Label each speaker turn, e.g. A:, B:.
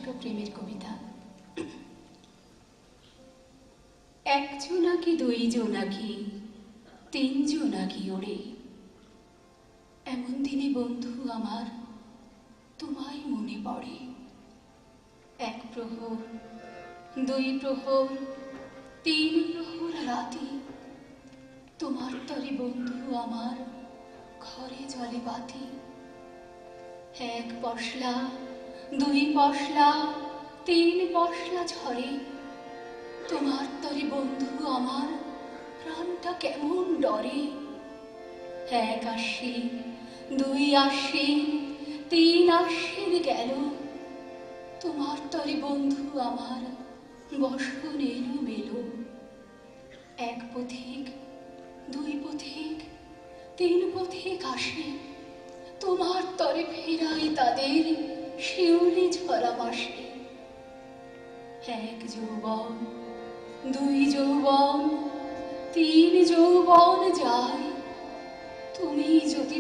A: ছোট প্রেমের কবিতা। এক জোনাকি, দুই জোনাকি, তিন জোনাকি ওড়ে, এমন দিনে বন্ধু আমার তোমায় মনে পড়ে। এক প্রহর, দুই প্রহর, তিন প্রহর রাতি, তোমার তরে বন্ধু আমার ঘরে জলে বাতি। এক পশলা, দুই পশলা, তিন পশলা ঝরে, তোমার তরে বন্ধু আমার প্রাণটা কেমন ডরে। এক আশ্বিন, দুই আশ্বিন, তিন আশ্বিন গেল, তোমার তরে বন্ধু আমার বসন এলো মেলো। এক পথিক, দুই পথিক, তিন পথিক আসে, তোমার তরে ফেরাই তাদের শিউলি ঝরা মাসে। এক যৌবন, দুই যৌবন, তিন যৌবন যায়, তুমি যদি